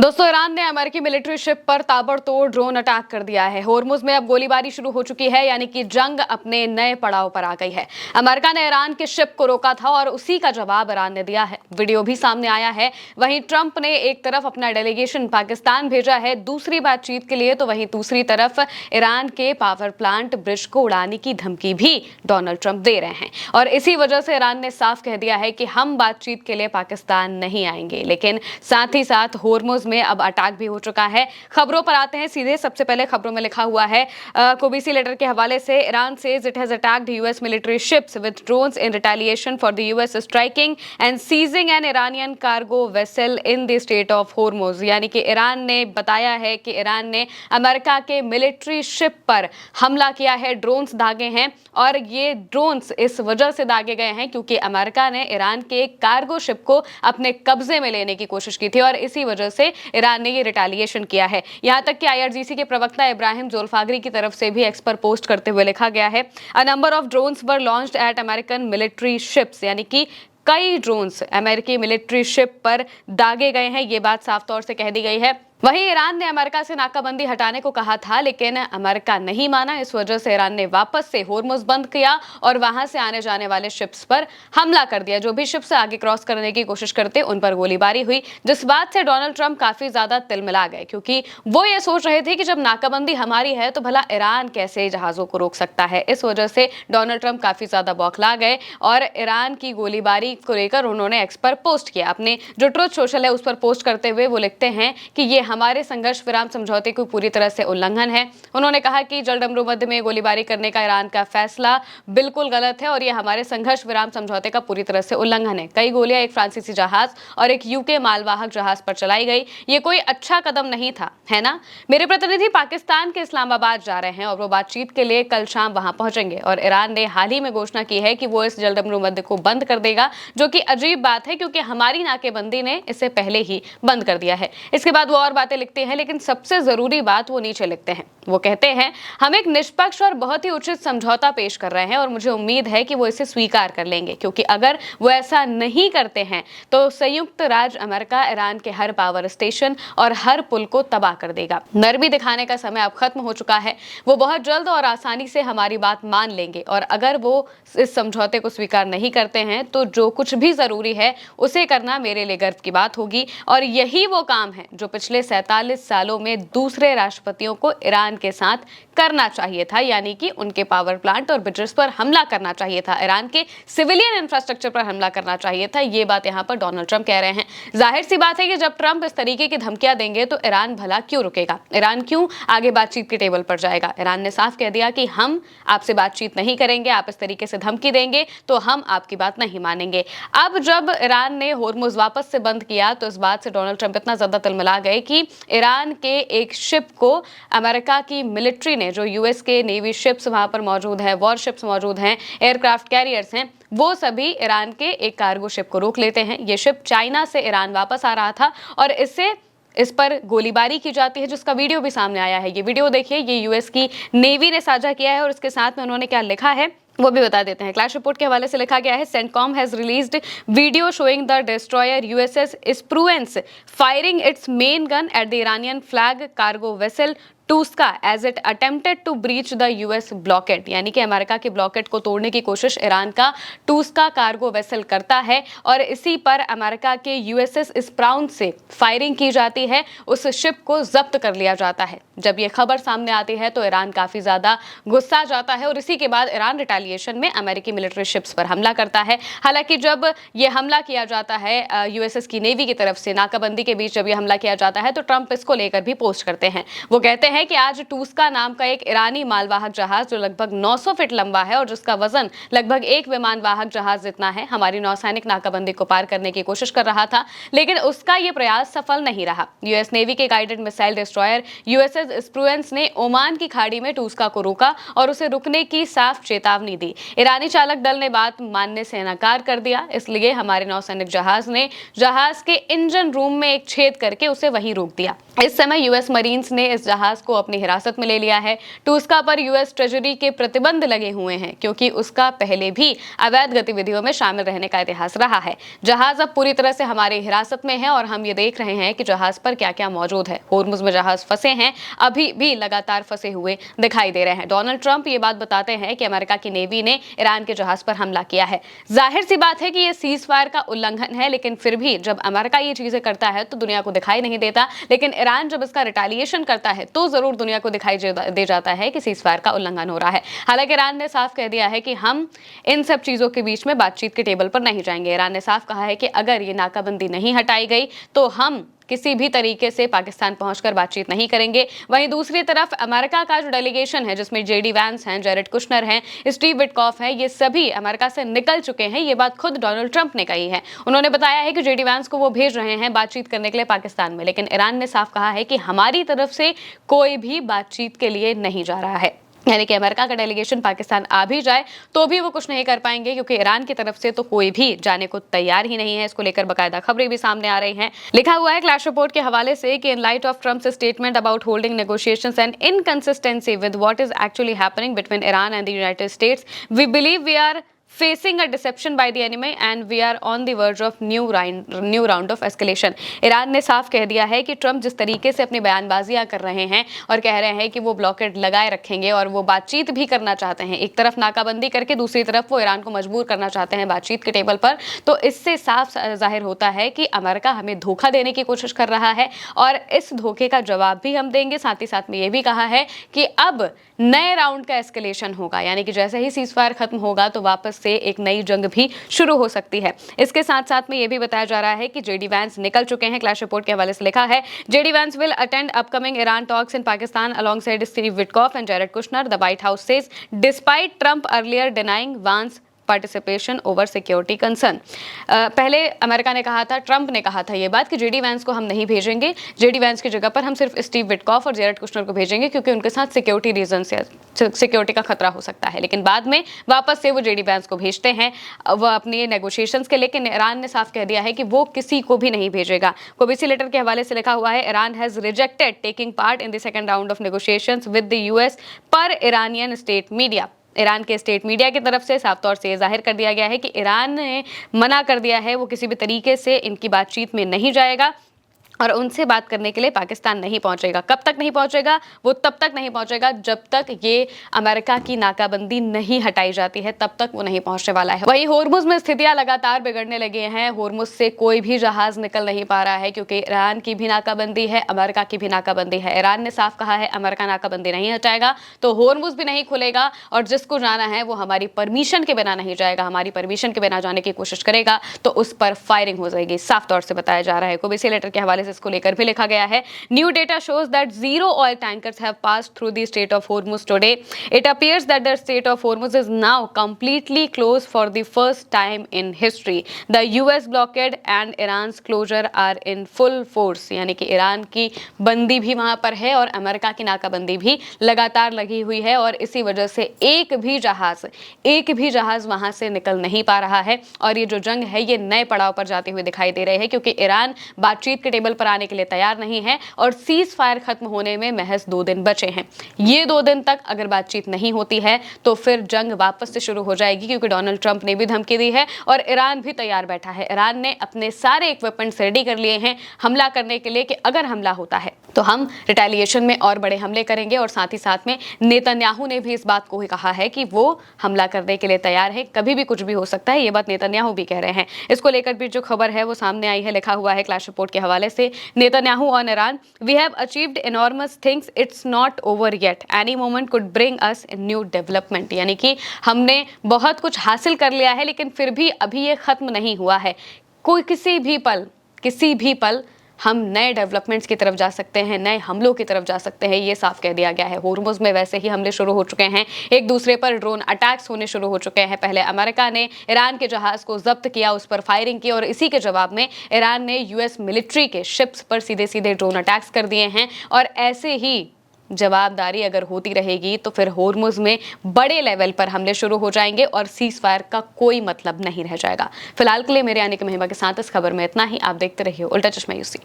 दोस्तों, ईरान ने अमेरिकी मिलिट्री शिप पर ताबड़तोड़ ड्रोन अटैक कर दिया है। होर्मुज में अब गोलीबारी शुरू हो चुकी है, यानी कि जंग अपने नए पड़ाव पर आ गई है। अमेरिका ने ईरान के शिप को रोका था और उसी का जवाब ईरान ने दिया है। वीडियो भी सामने आया है। वहीं ट्रंप ने एक तरफ अपना डेलीगेशन पाकिस्तान भेजा है दूसरी बातचीत के लिए, तो वहीं दूसरी तरफ ईरान के पावर प्लांट ब्रिज को उड़ाने की धमकी भी डोनाल्ड ट्रंप दे रहे हैं। और इसी वजह से ईरान ने साफ कह दिया है कि हम बातचीत के लिए पाकिस्तान नहीं आएंगे। लेकिन साथ ही साथ होर्मुज में अब अटैक भी हो चुका है। खबरों पर आते हैं सीधे। सबसे पहले खबरों में लिखा हुआ है कोबीसी लेटर के हवाले से, Iran says it has attacked US military ships with drones in retaliation for the US striking and seizing an Iranian cargo vessel in the Strait of Hormuz. यानी कि ईरान ने बताया है कि ईरान ने अमेरिका के मिलिट्री शिप पर हमला किया है, ड्रोन्स दागे हैं और ये ड्रोन्स इस वजह से दागे गए हैं क्योंकि अमेरिका ने ईरान के कार्गो शिप को अपने कब्जे में लेने की कोशिश की थी और इसी वजह से ईरान ने ये रिटेलिएशन किया है। यहां तक कि आईआरजीसी के प्रवक्ता इब्राहिम जोल्फागरी की तरफ से भी एक्स पर पोस्ट करते हुए लिखा गया है, a number of drones were launched at American military ships. यानी कि कई ड्रोन्स अमेरिकी मिलिट्री शिप पर दागे गए हैं, ये बात साफ तौर से कह दी गई है। वहीं ईरान ने अमेरिका से नाकाबंदी हटाने को कहा था, लेकिन अमेरिका नहीं माना। इस वजह से ईरान ने वापस से होर्मुज बंद किया और वहां से आने जाने वाले शिप्स पर हमला कर दिया। जो भी शिप से आगे क्रॉस करने की कोशिश करते उन पर गोलीबारी हुई, जिस बात से डोनाल्ड ट्रंप काफी ज्यादा तिलमिला गए क्योंकि वो ये सोच रहे थे कि जब नाकाबंदी हमारी है तो भला ईरान कैसे जहाजों को रोक सकता है। इस वजह से डोनाल्ड ट्रंप काफी ज्यादा बौखला गए और ईरान की गोलीबारी को लेकर उन्होंने एक्स पर पोस्ट किया। अपने जो ट्रुथ सोशल है उस पर पोस्ट करते हुए वो लिखते हैं कि ये हमारे संघर्ष विराम समझौते को पूरी तरह से उल्लंघन है। उन्होंने कहा कि जलडमरू मध्य में गोलीबारी करने का ईरान का फैसला बिल्कुल गलत है और ये हमारे संघर्ष विराम समझौते का पूरी तरह से उल्लंघन है। कई गोलियां एक फ्रांसीसी जहाज और एक यूके मालवाहक जहाज पर चलाई गई। ये कोई अच्छा कदम नहीं था, है ना। मेरे प्रतिनिधि पाकिस्तान के इस्लामाबाद जा रहे हैं और वो बातचीत के लिए कल शाम वहां पहुंचेंगे और ईरान ने हाल ही में घोषणा की है कि वो इस जलडमरू मध्य को बंद कर देगा, जो कि अजीब बात है क्योंकि हमारी नाकेबंदी ने इसे पहले ही बंद कर दिया है। इसके बाद वो और बातें लिखते हैं, लेकिन सबसे जरूरी बात वो नीचे लिखते हैं। वो कहते हैं, हम एक निष्पक्ष और बहुत ही उचित समझौता पेश कर रहे हैं और मुझे उम्मीद है कि वो इसे स्वीकार कर लेंगे, क्योंकि अगर वो ऐसा नहीं करते हैं तो संयुक्त राज्य अमेरिका ईरान के हर पावर स्टेशन और हर पुल को तबाह कर देगा। नरमी दिखाने का समय अब खत्म हो चुका है। वो बहुत जल्द और आसानी से हमारी बात मान लेंगे और अगर वो इस समझौते को स्वीकार नहीं करते हैं तो जो कुछ भी जरूरी है उसे करना मेरे लिए गर्व की बात होगी। और यही वो काम है जो पिछले 47 सालों में दूसरे राष्ट्रपतियों को ईरान के साथ करना चाहिए था, यानी कि उनके पावर प्लांट और ब्रिजेस पर हमला करना चाहिए था, ईरान के सिविलियन इंफ्रास्ट्रक्चर पर हमला करना चाहिए था। ये बात यहां पर डोनाल्ड ट्रंप कह रहे हैं। जाहिर सी बात है कि जब ट्रंप इस तरीके की धमकियां देंगे तो ईरान भला क्यों रुकेगा, ईरान क्यों आगे बातचीत के टेबल पर जाएगा। ईरान ने साफ कह दिया कि हम आपसे बातचीत नहीं करेंगे, आप इस तरीके से धमकी देंगे तो हम आपकी बात नहीं मानेंगे। अब जब ईरान ने होर्मुज वापस से बंद किया तो इस बात से डोनाल्ड ट्रंप इतना ज्यादा तिलमिला गए कि ईरान के एक शिप को अमेरिका की मिलिट्री ने, जो यूएस के नेवी शिप्स वहां पर मौजूद है, वॉर शिप्स मौजूद हैं, एयरक्राफ्ट कैरियर्स हैं, वो सभी ईरान के एक कार्गो शिप को रोक लेते हैं। ये शिप चाइना से ईरान वापस आ रहा था और इस पर गोलीबारी की जाती है, जिसका वीडियो भी सामने आया है। ये वीडियो देखिए, ये यूएस की नेवी ने साझा किया है और इसके साथ में उन्होंने क्या लिखा है वो भी बता देते हैं। क्लैश रिपोर्ट के हवाले से लिखा गया है, CENTCOM has released video showing the destroyer USS Spruance firing its main gun at the Iranian flag cargo vessel Touska as it attempted to breach the US blockade. यानी कि अमेरिका के blockade को तोड़ने की कोशिश ईरान का टूस्का cargo vessel करता है और इसी पर अमेरिका के यूएसएस स्प्राउन से फायरिंग की जाती है, उस शिप को जब्त कर लिया जाता है। जब ये खबर सामने आती है तो ईरान काफी ज्यादा गुस्सा जाता है और इसी के बाद ईरान रिटेलिएशन में अमेरिकी मिलिट्री शिप्स पर हमला करता है। हालांकि जब ये हमला किया जाता है यूएसएस की नेवी की तरफ से, नाकाबंदी के बीच जब ये हमला किया जाता है तो ट्रंप इसको लेकर भी पोस्ट करते हैं। वो कहते हैं कि आज टूस्का नाम का एक ईरानी मालवाहक जहाज जो लगभग 900 फीट लंबा है और जिसका वजन लगभग एक विमान वाहक जहाज जितना है, हमारी नौसैनिक नाकाबंदी को पार करने की कोशिश कर रहा था, लेकिन उसका यह प्रयास सफल नहीं रहा। यूएस नेवी के गाइडेड मिसाइल डिस्ट्रॉयर यूएसएस स्प्रूएंस ने ओमान की खाड़ी में टूस्का को रोका और उसे रुकने की साफ चेतावनी दी। ईरानी चालक दल ने बात मानने से इनकार कर दिया, इसलिए हमारे नौसैनिक जहाज ने जहाज के इंजन रूम में एक छेद करके उसे वहीं रोक दिया। इस समय यूएस मरीन्स ने इस जहाज को अपनी हिरासत में ले लिया है। टूस्का पर यूएस ट्रेजरी के प्रतिबंध लगे हुए हैं क्योंकि उसका पहले भी अवैध गतिविधियों में शामिल रहने का इतिहास रहा है। जहाज अब पूरी तरह से हमारी हिरासत में है और हम ये देख रहे हैं कि जहाज पर क्या क्या मौजूद है। होर्मुज में जहाज फंसे हैं, अभी भी लगातार फंसे हुए दिखाई दे रहे हैं। डोनाल्ड ट्रंप ये बात बताते हैं कि अमेरिका की नेवी ने ईरान के जहाज पर हमला किया है। जाहिर सी बात है कि ये सीज फायर का उल्लंघन है, लेकिन फिर भी जब अमेरिका ये चीजें करता है तो दुनिया को दिखाई नहीं देता, लेकिन ईरान जब इसका रिटेलिएशन करता है तो जरूर दुनिया को दिखाई दे जाता है कि सीज फायर का उल्लंघन हो रहा है। हालांकि ईरान ने साफ कह दिया है कि हम इन सब चीजों के बीच में बातचीत के टेबल पर नहीं जाएंगे। ईरान ने साफ कहा है कि अगर ये नाकाबंदी नहीं हटाई गई तो हम किसी भी तरीके से पाकिस्तान पहुंचकर बातचीत नहीं करेंगे। वहीं दूसरी तरफ अमेरिका का जो डेलीगेशन है, जिसमें जेडी वैंस हैं, जेरेड कुशनर हैं, स्टीव विटकॉफ हैं, ये सभी अमेरिका से निकल चुके हैं। ये बात खुद डोनाल्ड ट्रंप ने कही है। उन्होंने बताया है कि जेडी वैंस को वो भेज रहे हैं बातचीत करने के लिए पाकिस्तान में, लेकिन ईरान ने साफ कहा है कि हमारी तरफ से कोई भी बातचीत के लिए नहीं जा रहा है। यानी कि अमेरिका का डेलीगेशन पाकिस्तान आ भी जाए तो भी वो कुछ नहीं कर पाएंगे, क्योंकि ईरान की तरफ से तो कोई भी जाने को तैयार ही नहीं है। इसको लेकर बाकायदा खबरें भी सामने आ रही हैं। लिखा हुआ है क्लैश रिपोर्ट के हवाले से कि in light of Trump's statement about holding negotiations and inconsistency with what is actually happening between Iran and the United States, we believe we are facing a deception by the enemy and we are on the verge of new round of escalation। Iran ने साफ कह दिया है कि Trump जिस तरीके से अपनी बयानबाजियां कर रहे हैं और कह रहे हैं कि वो ब्लॉकेड लगाए रखेंगे और वो बातचीत भी करना चाहते हैं, एक तरफ नाकाबंदी करके दूसरी तरफ वो ईरान को मजबूर करना चाहते हैं बातचीत के टेबल पर, तो इससे साफ जाहिर होता है कि अमेरिका हमें धोखा देने की कोशिश कर रहा है और इस धोखे का जवाब भी हम देंगे। साथ ही साथ में ये भी कहा है कि अब नए राउंड का एस्केलेशन होगा, यानी कि जैसे ही सीज फायर खत्म होगा तो वापस से एक नई जंग भी शुरू हो सकती है। इसके साथ साथ में यह भी बताया जा रहा है कि जेडी वैंस निकल चुके हैं। क्लैश रिपोर्ट के हवाले से लिखा है, JD Vance will attend upcoming Iran talks in Pakistan alongside Steve Witkoff and Jared Kushner, the White House says, despite Trump earlier denying Vance participation over security concern. पहले America ने कहा था, ट्रंप ने कहा था ये बात कि जेडी वैंस को हम नहीं भेजेंगे, जेडी वैंस की जगह पर हम सिर्फ स्टीव विटकॉफ और जेरेड कुशनर को भेजेंगे क्योंकि उनके साथ सिक्योरिटी रीजन से सिक्योरिटी का खतरा हो सकता है। लेकिन बाद में वापस से वो जेडी वैंस को भेजते हैं वो अपनी नेगोशिएशंस के, लेकिन ईरान ने साफ कह दिया है कि वो किसी को भी नहीं भेजेगा। कोबीसी लेटर के हवाले से लिखा हुआ है, Iran has rejected taking part in the second round of negotiations with the US पर ईरानियन स्टेट मीडिया। ईरान के स्टेट मीडिया की तरफ से साफ तौर से ये जाहिर कर दिया गया है कि ईरान ने मना कर दिया है, वो किसी भी तरीके से इनकी बातचीत में नहीं जाएगा और उनसे बात करने के लिए पाकिस्तान नहीं पहुंचेगा। कब तक नहीं पहुंचेगा? वो तब तक नहीं पहुंचेगा जब तक ये अमेरिका की नाकाबंदी नहीं हटाई जाती है, तब तक वो नहीं पहुंचने वाला है। वहीं होर्मुज में स्थितियां लगातार बिगड़ने लगी हैं। होर्मुज से कोई भी जहाज निकल नहीं पा रहा है क्योंकि ईरान की भी नाकाबंदी है, अमेरिका की भी नाकाबंदी है। ईरान ने साफ कहा है अमेरिका नाकाबंदी नहीं हटाएगा तो होर्मुज भी नहीं खुलेगा और जिसको जाना है वो हमारी परमिशन के बिना नहीं जाएगा। हमारी परमिशन के बिना जाने की कोशिश करेगा तो उस पर फायरिंग हो जाएगी, साफ तौर से बताया जा रहा है। कोबीसी लेटर के हवाले इसको लेकर भी लिखा गया है, new data shows that 0 oil tankers have passed through the Strait of Hormuz today. It appears that the Strait of Hormuz is now completely close for the first time in history. The US blockade and Iran's closure are in full force. यानी कि Iran की बंदी भी वहां पर है और America की नाकाबंदी भी लगातार लगी हुई है और इसी वजह से एक भी जहाज वहां से निकल नहीं पा रहा है और ये जो जंग है ये नए पड़ाव पर जाते हुए दिखाई दे रहे हैं क्योंकि ईरान बातचीत के टेबल पर आने के लिए तैयार नहीं है और सीज फायर खत्म होने में महज 2 दिन बचे हैं। ये 2 दिन तक अगर बातचीत नहीं होती है तो फिर जंग वापस से शुरू हो जाएगी क्योंकि डोनाल्ड ट्रंप ने भी धमकी दी है और ईरान भी तैयार बैठा है। ईरान ने अपने सारे इक्विपमेंट्स रेडी कर लिए हैं हमला करने के लिए कि अगर हमला होता है तो हम रिटेलिएशन में और बड़े हमले करेंगे और साथ ही साथ में नेतन्याहू ने भी इस बात को ही कहा है कि वो हमला करने के लिए तैयार है, कभी भी कुछ भी हो सकता है। ये बात नेतन्याहू भी कह रहे हैं। इसको लेकर भी जो खबर है वो सामने आई है, लिखा हुआ है क्लैश रिपोर्ट के हवाले से, Netanyahu on Iran, we have achieved enormous things, it's not over yet, any moment could bring us new development. यानी कि हमने बहुत कुछ हासिल कर लिया है लेकिन फिर भी अभी ये खत्म नहीं हुआ है। किसी भी पल हम नए डेवलपमेंट्स की तरफ जा सकते हैं, नए हमलों की तरफ जा सकते हैं, ये साफ कह दिया गया है। होर्मुज में वैसे ही हमले शुरू हो चुके हैं, एक दूसरे पर ड्रोन अटैक्स होने शुरू हो चुके हैं। पहले अमेरिका ने ईरान के जहाज को जब्त किया, उस पर फायरिंग की और इसी के जवाब में ईरान ने यूएस मिलिट्री के शिप्स पर सीधे सीधे ड्रोन अटैक्स कर दिए हैं और ऐसे ही जवाबदारी अगर होती रहेगी तो फिर होर्मुज में बड़े लेवल पर हमले शुरू हो जाएंगे और सीज फायर का कोई मतलब नहीं रह जाएगा। फिलहाल के लिए मेरे आने की महिमा के साथ इस खबर में इतना ही। आप देखते रहिए उल्टा चश्मा यूसी।